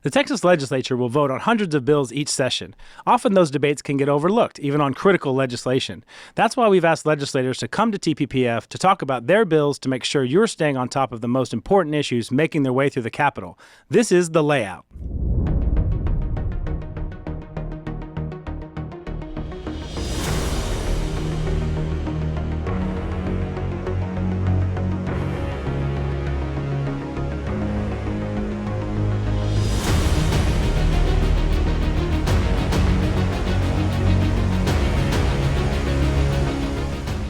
The Texas legislature will vote on hundreds of bills each session. Often those debates can get overlooked, even on critical legislation. That's why we've asked legislators to come to TPPF to talk about their bills to make sure you're staying on top of the most important issues making their way through the Capitol. This is The Layout.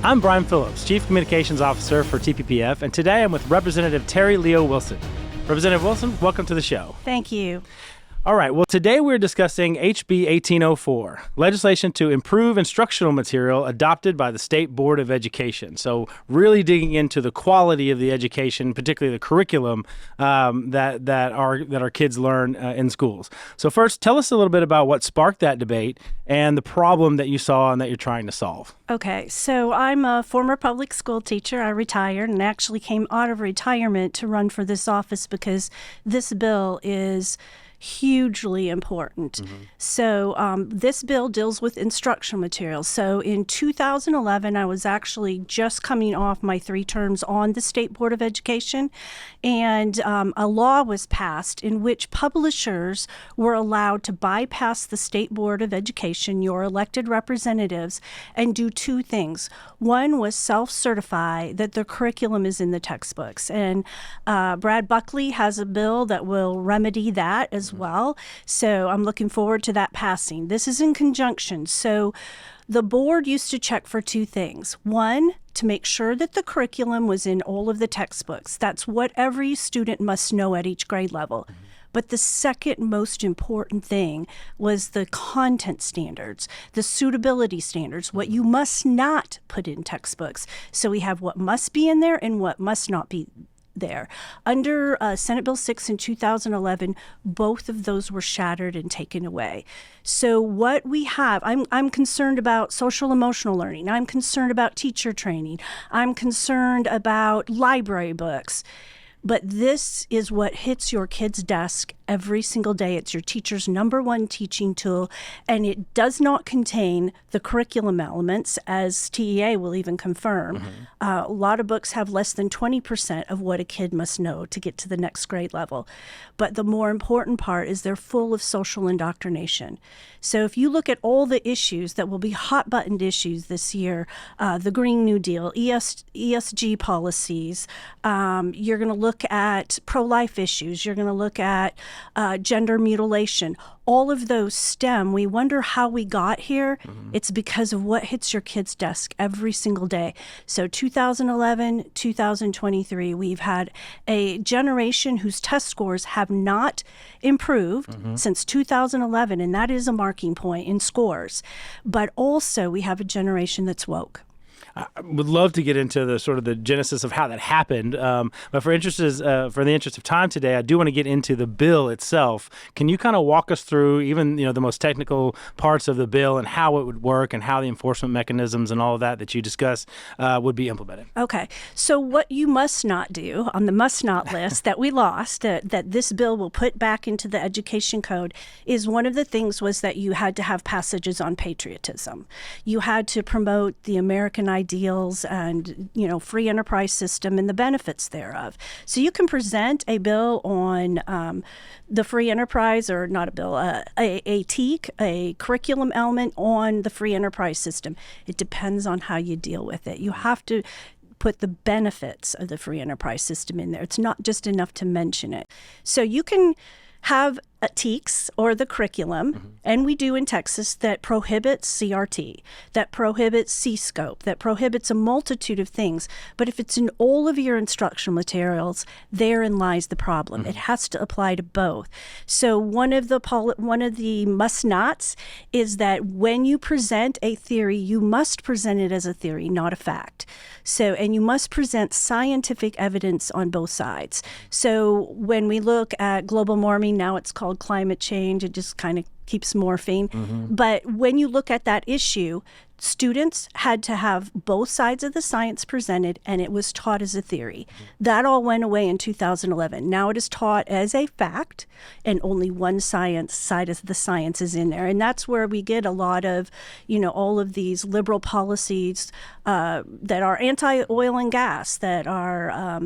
I'm Brian Phillips, Chief Communications Officer for TPPF, and today I'm with Representative Terri Leo-Wilson. Representative Wilson, welcome to the show. Thank you. All right, well, today we're discussing HB 1804, legislation to improve instructional material adopted by the State Board of Education. So really digging into the quality of the education, particularly the curriculum that our kids learn in schools. So first, tell us a little bit about what sparked that debate and the problem that you saw and that you're trying to solve. Okay, so I'm a former public school teacher. I retired and actually came out of retirement to run for this office because this bill is hugely important. So this bill deals with instructional materials. So in 2011, I was actually just coming off my 3 terms on the State Board of Education, and a law was passed in which publishers were allowed to bypass the State Board of Education, your elected representatives, and do 2 things. One was self-certify that the curriculum is in the textbooks. And Brad Buckley has a bill that will remedy that as well. So I'm looking forward to that passing. This is in conjunction. So the board used to check for 2 things. One, to make sure that the curriculum was in all of the textbooks. That's what every student must know at each grade level. But the second most important thing was the content standards, the suitability standards, what you must not put in textbooks. So we have what must be in there and what must not be there. Under Senate Bill 6 in 2011, both of those were shattered and taken away. So what we have, I'm concerned about social emotional learning. I'm concerned about teacher training. I'm concerned about library books. But this is what hits your kid's desk every single day. It's your teacher's #1 teaching tool, and it does not contain the curriculum elements, as TEA will even confirm. A lot of books have less than 20% of what a kid must know to get to the next grade level. But the more important part is they're full of social indoctrination. So if you look at all the issues that will be hot-buttoned issues this year, the Green New Deal, ESG policies, you're going to look at pro-life issues, you're going to look at gender mutilation. All of those stem. We wonder how we got here. It's because of what hits your kid's desk every single day. So 2011, 2023, we've had a generation whose test scores have not improved since 2011, and that is a marking point in scores. But also we have a generation that's woke. I would love to get into the sort of the genesis of how that happened, but for the interest of time today, I do want to get into the bill itself. Can you kind of walk us through even the most technical parts of the bill and how it would work and how the enforcement mechanisms and all of that you discussed would be implemented? Okay, so what you must not do on the must not list that we lost, that this bill will put back into the education code, is one of the things was that you had to have passages on patriotism. You had to promote the American ideals and free enterprise system and the benefits thereof. So you can present a bill on the free enterprise, or not a bill, a TEAC, a curriculum element on the free enterprise system. It depends on how you deal with it. You have to put the benefits of the free enterprise system in there. It's not just enough to mention it. So you can have TEACs, or the curriculum, and we do in Texas, that prohibits CRT, that prohibits C-scope, that prohibits a multitude of things. But if it's in all of your instructional materials, therein lies the problem. It has to apply to both. So one of the must-nots is that when you present a theory, you must present it as a theory, not a fact. So, and you must present scientific evidence on both sides. So when we look at global warming, now it's called climate change. It just kind of keeps morphing. But when you look at that issue, students had to have both sides of the science presented, and it was taught as a theory. That all went away in 2011. Now it is taught as a fact, and only one side of the science is in there. And that's where we get a lot of, all of these liberal policies that are anti-oil and gas, that are,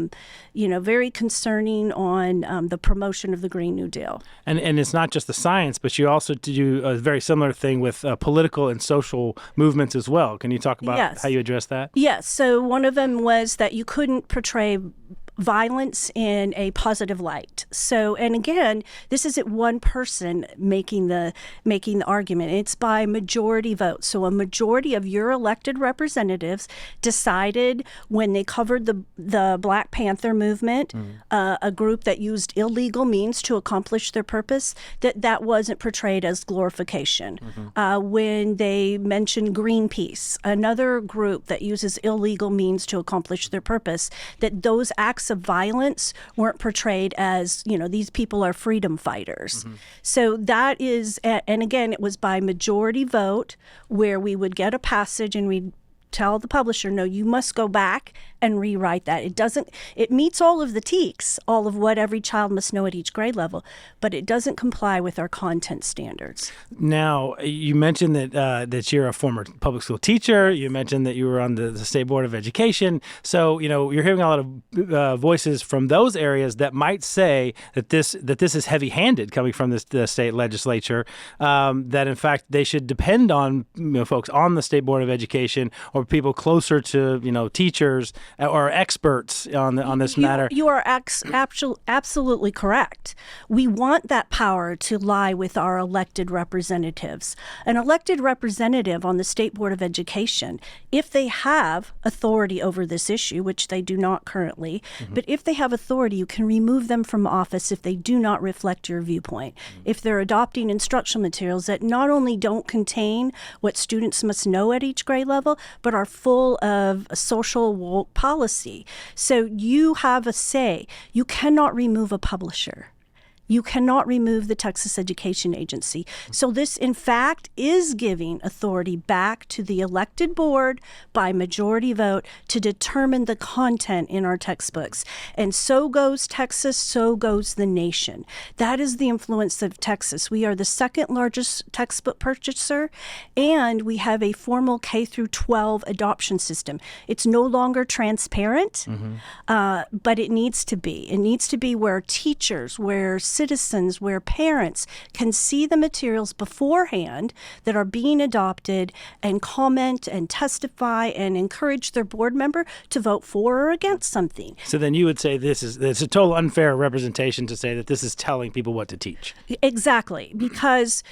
very concerning on the promotion of the Green New Deal. And it's not just the science, but you also do a very similar thing with political and social movements as well. Can you talk about how you address that? Yes. So one of them was that you couldn't portray violence in a positive light. So, and again, this isn't one person making the argument. It's by majority vote. So a majority of your elected representatives decided when they covered the Black Panther movement, a group that used illegal means to accomplish their purpose, that wasn't portrayed as glorification. When they mentioned Greenpeace, another group that uses illegal means to accomplish their purpose, that those acts of violence weren't portrayed as, these people are freedom fighters. So that is, and again, it was by majority vote, where we would get a passage and we'd tell the publisher, no, you must go back and rewrite that. It meets all of the TEKS, all of what every child must know at each grade level, but it doesn't comply with our content standards. Now, you mentioned that you're a former public school teacher. You mentioned that you were on the State Board of Education. So, you're hearing a lot of voices from those areas that might say that this is heavy-handed coming from the state legislature, that in fact they should depend on folks on the State Board of Education or people closer to teachers or experts on this matter. You are absolutely correct. We want that power to lie with our elected representatives. An elected representative on the State Board of Education, if they have authority over this issue, which they do not currently, but if they have authority, you can remove them from office if they do not reflect your viewpoint. If they're adopting instructional materials that not only don't contain what students must know at each grade level, but are full of social woke policy. So you have a say. You cannot remove a publisher. You cannot remove the Texas Education Agency. So this, in fact, is giving authority back to the elected board by majority vote to determine the content in our textbooks. And so goes Texas, so goes the nation. That is the influence of Texas. We are the second largest textbook purchaser, and we have a formal K through 12 adoption system. It's no longer transparent, but it needs to be. It needs to be where teachers, where citizens, where parents can see the materials beforehand that are being adopted and comment and testify and encourage their board member to vote for or against something. So then you would say it's a total unfair representation to say that this is telling people what to teach. Exactly, because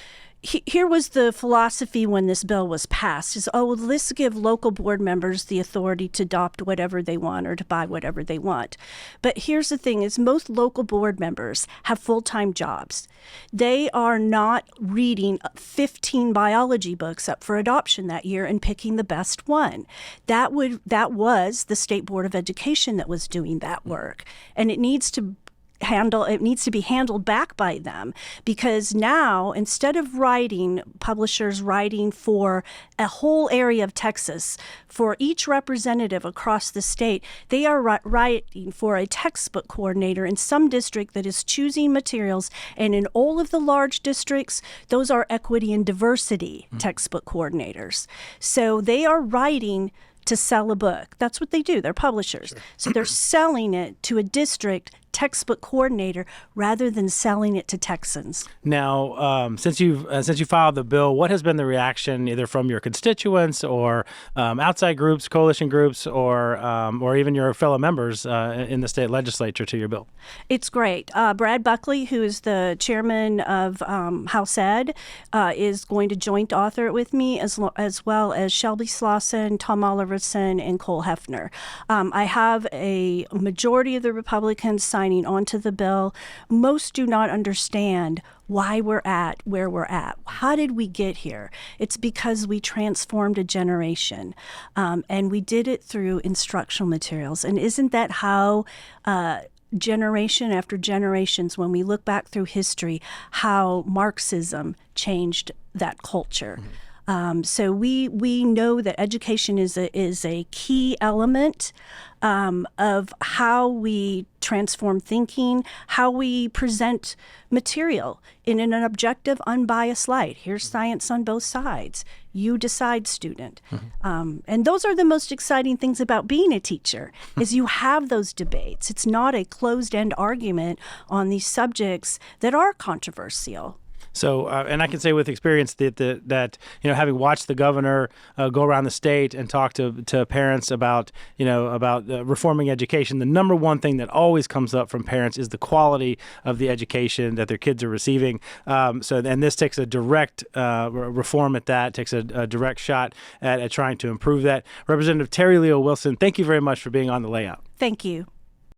here was the philosophy when this bill was passed is, let's give local board members the authority to adopt whatever they want or to buy whatever they want. But here's the thing is most local board members have full-time jobs. They are not reading 15 biology books up for adoption that year and picking the best one. That was the State Board of Education that was doing that work. And it needs to be handled back by them, because now instead of publishers writing for a whole area of Texas, for each representative across the state, they are writing for a textbook coordinator in some district that is choosing materials, and in all of the large districts, those are equity and diversity textbook coordinators. So they are writing to sell a book. That's what they do. They're publishers. Sure. So they're selling it to a district textbook coordinator rather than selling it to Texans. Now, since you filed the bill, what has been the reaction either from your constituents or outside groups, coalition groups, or even your fellow members in the state legislature to your bill? It's great. Brad Buckley, who is the chairman of House Ed, is going to joint author it with me, as well as Shelby Slauson, Tom Oliverson, and Cole Hefner. I have a majority of the Republicans signing onto the bill. Most do not understand why we're at where we're at. How did we get here? It's because we transformed a generation, and we did it through instructional materials. And isn't that how generation after generations, when we look back through history, how Marxism changed that culture. So we know that education is a key element of how we transform thinking, how we present material in an objective, unbiased light. Here's science on both sides. You decide, student. And those are the most exciting things about being a teacher, is you have those debates. It's not a closed-end argument on these subjects that are controversial. So, and I can say with experience that having watched the governor go around the state and talk to parents about reforming education, the number one thing that always comes up from parents is the quality of the education that their kids are receiving. And this takes a direct reform at that, takes a direct shot at trying to improve that. Representative Terri Leo-Wilson, thank you very much for being on The Layout. Thank you.